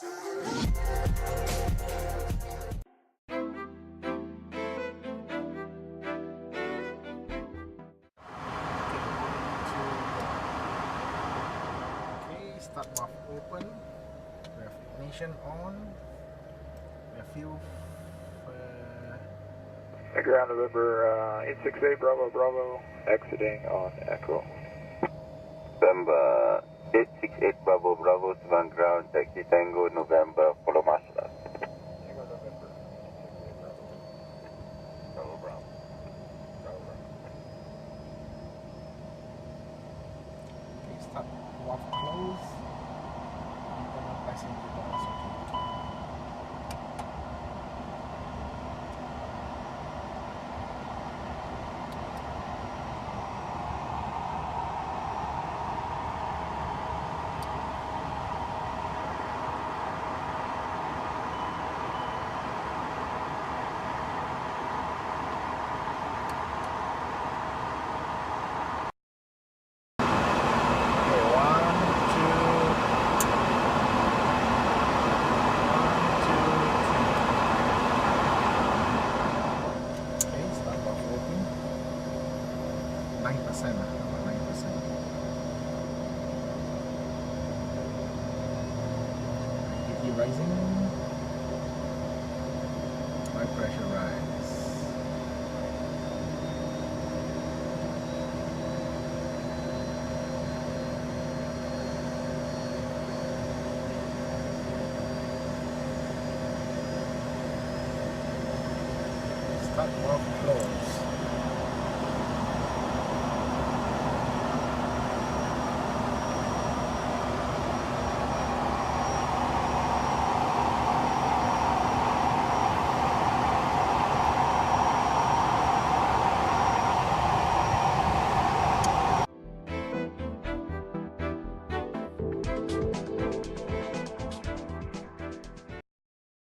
Okay, start valve open. We have ignition on. We have fuel. Ground November 868 Bravo Bravo, exiting on Echo. November 868 Bravo Bravo, Sevan ground, taxi Tango November, follow master. Tango November 868 Bravo Bravo. Bravo Bravo. Okay, start valve close. Internal passenger doors open. Rising, oil pressure rise. Start valve close.